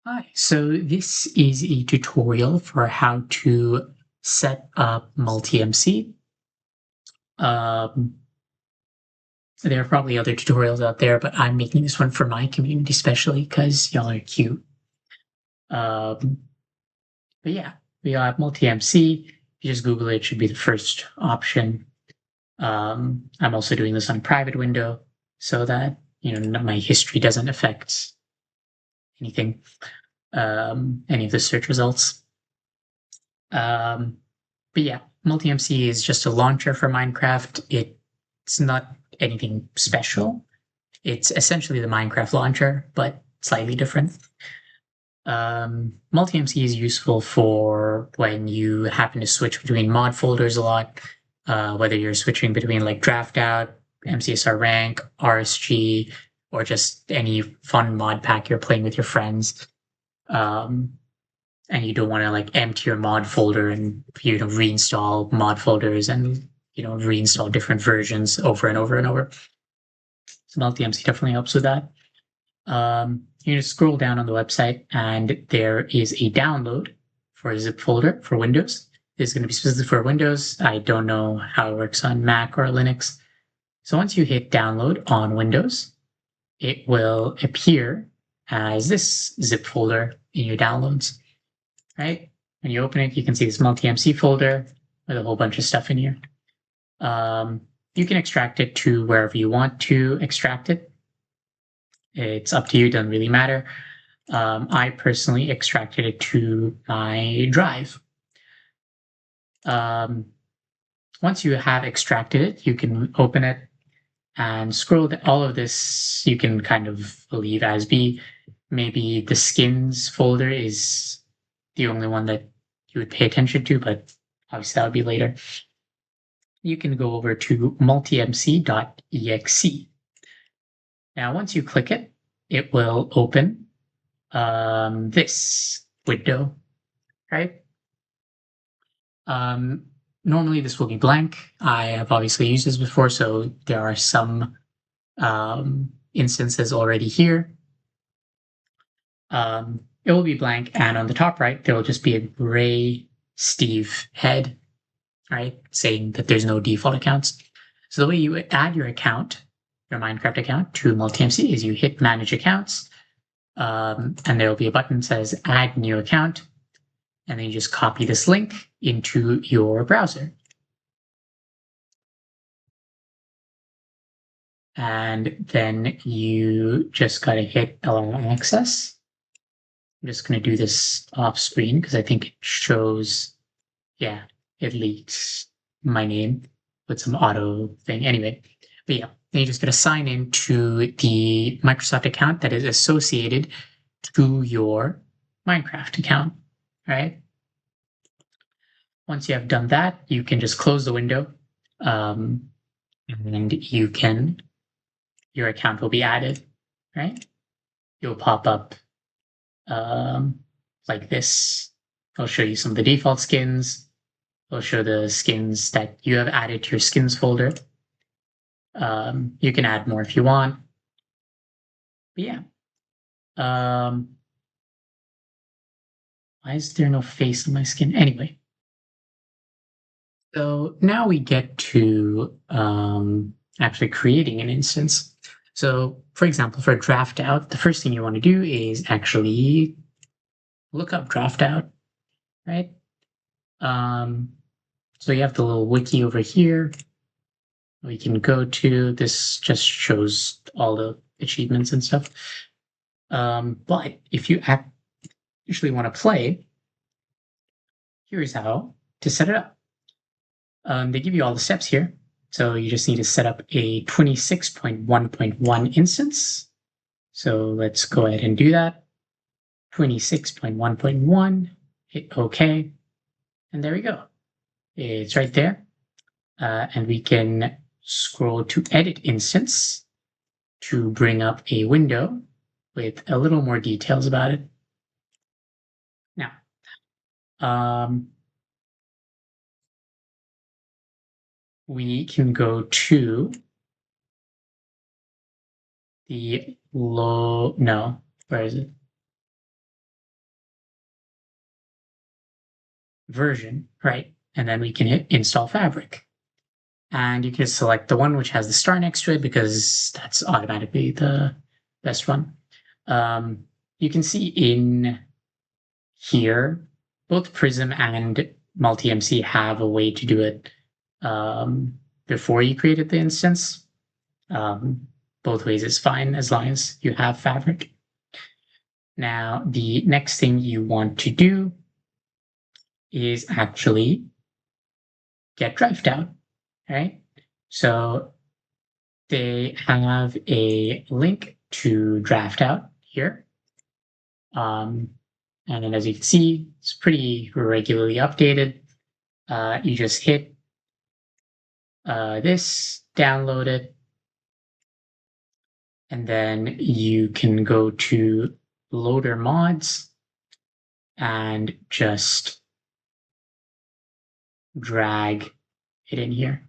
Hi, so this is a tutorial for how to set up MultiMc. Um, there are probably other tutorials out there, but I'm making this one for my community, especially because y'all are cute. Um, but yeah, we have MultiMc. If you just Google it, it should be the first option. I'm also doing this on a private window so that my history doesn't affect anything, any of the search results. Um, But yeah, MultiMc is just a launcher for Minecraft. It's not anything special. It's essentially the Minecraft launcher, but slightly different. MultiMc is useful for when you happen to switch between mod folders a lot, whether you're switching between like Draftout, MCSR Rank, RSG, or just any fun mod pack you're playing with your friends. Um, and you don't want to like empty your mod folder and reinstall mod folders and reinstall different versions over and over and over. So MultiMc definitely helps with that. You just scroll down on the website and there is a download for a zip folder for Windows. This is going to be specific for Windows. I don't know how it works on Mac or Linux. So once you hit download on Windows, it will appear as this zip folder in your downloads. Right? When you open it, you can see this MultiMc folder with a whole bunch of stuff in here. You can extract it to wherever you want to extract it. It's up to you, doesn't really matter. I personally extracted it to my drive. Once you have extracted it, you can open it and scroll. All of this you can kind of leave as be. Maybe the skins folder is the only one that you would pay attention to, but obviously that would be later. You can go over to multimc.exe. Now, once you click it, it will open this window, right? Normally this will be blank. I have obviously used this before, so there are some instances already here. It will be blank, and on the top right, there will just be a gray Steve head, right, saying that there's no default accounts. So the way you add your account, your Minecraft account to MultiMc is you hit Manage Accounts, and there will be a button that says Add New Account, and then you just copy this link into your browser. And then you just gotta hit Allow Access. I'm just gonna do this off screen because I think it shows, yeah, it leaks my name with some auto thing. Anyway, but yeah, then you just gotta sign in to the Microsoft account that is associated to your Minecraft account, right? Once you have done that, you can just close the window, and your account will be added, right? You'll pop up like this. I'll show you some of the default skins. I'll show the skins that you have added to your skins folder. You can add more if you want. But yeah. Why is there no face on my skin? Anyway. So now we get to actually creating an instance. So for example, for Draftout, the first thing you want to do is actually look up Draftout, right? So you have the little wiki over here. We can go to this, just shows all the achievements and stuff. But if you actually want to play, here's how to set it up. They give you all the steps here. So you just need to set up a 26.1.1 instance. So let's go ahead and do that. 26.1.1, hit OK. And there we go. It's right there. And we can scroll to Edit Instance to bring up a window with a little more details about it. Now, we can go to the where is it? version, right? And then we can hit install Fabric. And you can select the one which has the star next to it because that's automatically the best one. You can see in here, both Prism and MultiMc have a way to do it before you created the instance. Both ways is fine as long as you have Fabric. Now, the next thing you want to do is actually get Draftout, right? So they have a link to Draftout here. And then as you can see, it's pretty regularly updated. You just hit this, download it, and then you can go to Loader Mods and just drag it in here,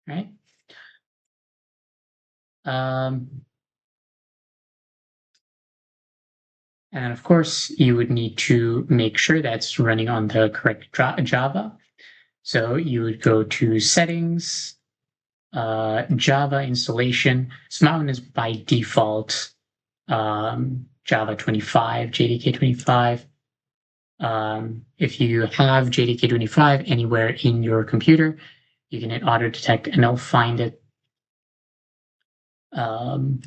right? And then of course you would need to make sure that's running on the correct Java. So you would go to Settings, Java installation. So mine is by default Java 25, JDK 25. If you have JDK 25 anywhere in your computer, you can hit auto detect and it'll find it. Both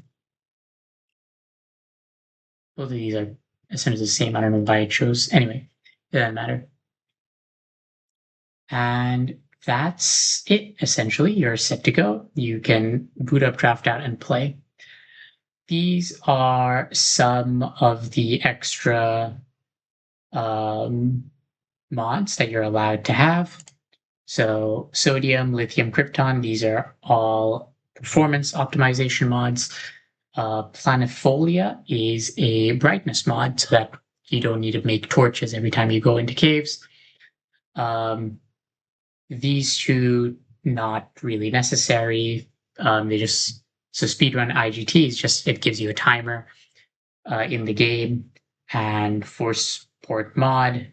of these are essentially the same. I don't know why I chose. Anyway, it doesn't matter. And that's it, essentially. You're set to go. You can boot up Draftout and play. These are some of the extra mods that you're allowed to have. So sodium, lithium, krypton, these are all performance optimization mods. Planifolia is a brightness mod so that you don't need to make torches every time you go into caves. These two, not really necessary. They just, so speedrun IGT is just, it gives you a timer in the game, and force port mod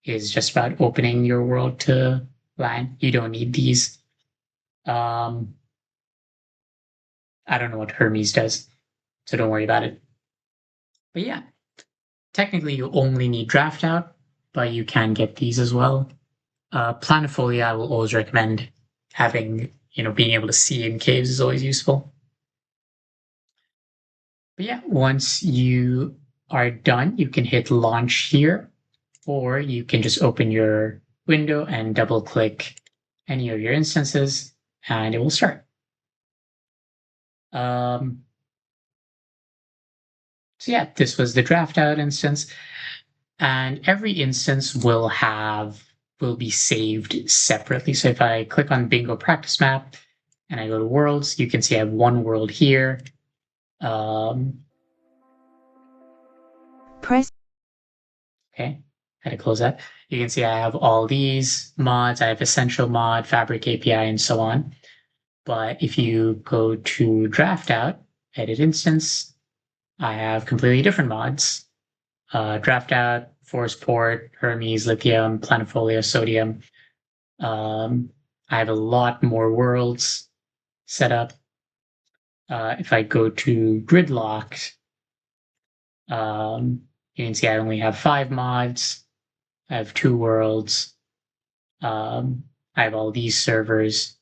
is just about opening your world to LAN. You don't need these. I don't know what Hermes does, so don't worry about it. But yeah, technically you only need Draftout, but you can get these as well. Planifolia, I will always recommend having, being able to see in caves is always useful. But yeah, once you are done, you can hit launch here, or you can just open your window and double click any of your instances and it will start. So yeah, this was the Draftout instance, and every instance will be saved separately. So if I click on Bingo Practice Map and I go to Worlds, you can see I have one world here. Press. Okay, had to close that. You can see I have all these mods. I have Essential Mod, Fabric API, and so on. But if you go to Draftout, Edit Instance, I have completely different mods. Draftout, Force Port, Hermes, Lithium, Planifolia, Sodium. I have a lot more worlds set up. If I go to Gridlocked, you can see I only have 5 mods. I have 2 worlds. I have all these servers.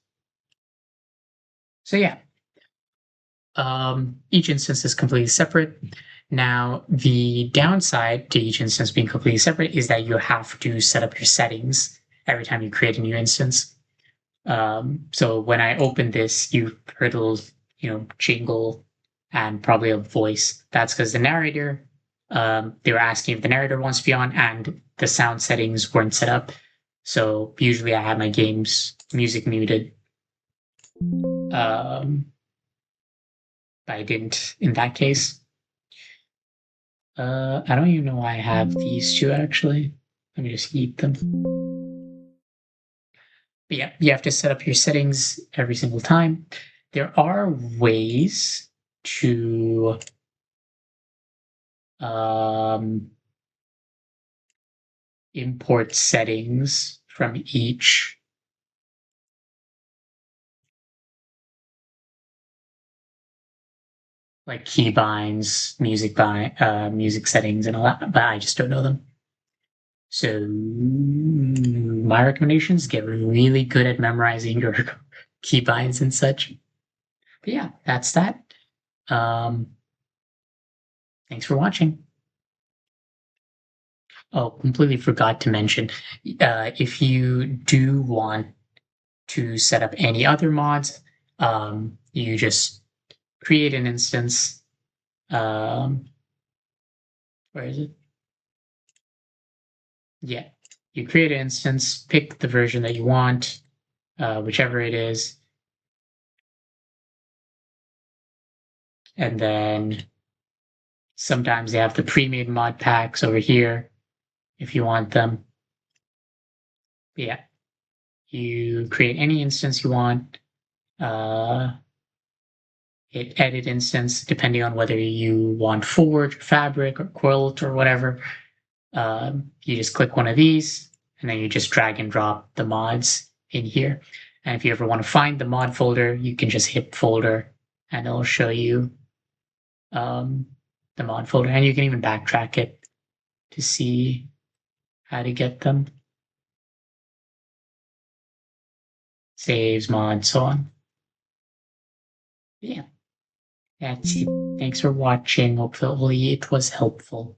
So yeah, each instance is completely separate. Now, the downside to each instance being completely separate is that you have to set up your settings every time you create a new instance. So when I opened this, you heard a little, jingle and probably a voice. That's because the narrator, they were asking if the narrator wants to be on, and the sound settings weren't set up. So usually I have my game's music muted. But I didn't in that case. I don't even know why I have these two actually. Let me just keep them. But yeah, you have to set up your settings every single time. There are ways to import settings from each. Like keybinds, music settings, and all that, but I just don't know them. So my recommendations: get really good at memorizing your keybinds and such. But yeah, that's that. Thanks for watching. Oh, completely forgot to mention, if you do want to set up any other mods, you just create an instance. Where is it? Yeah, you create an instance, pick the version that you want, whichever it is, and then sometimes they have the pre-made mod packs over here if you want them. But yeah, you create any instance you want. Hit edit instance depending on whether you want Forge, or Fabric, or Quilt, or whatever. You just click one of these, and then you just drag and drop the mods in here. And if you ever want to find the mod folder, you can just hit folder, and it'll show you the mod folder. And you can even backtrack it to see how to get them. Saves, mods, so on. Yeah, that's it. Thanks for watching. Hopefully it was helpful.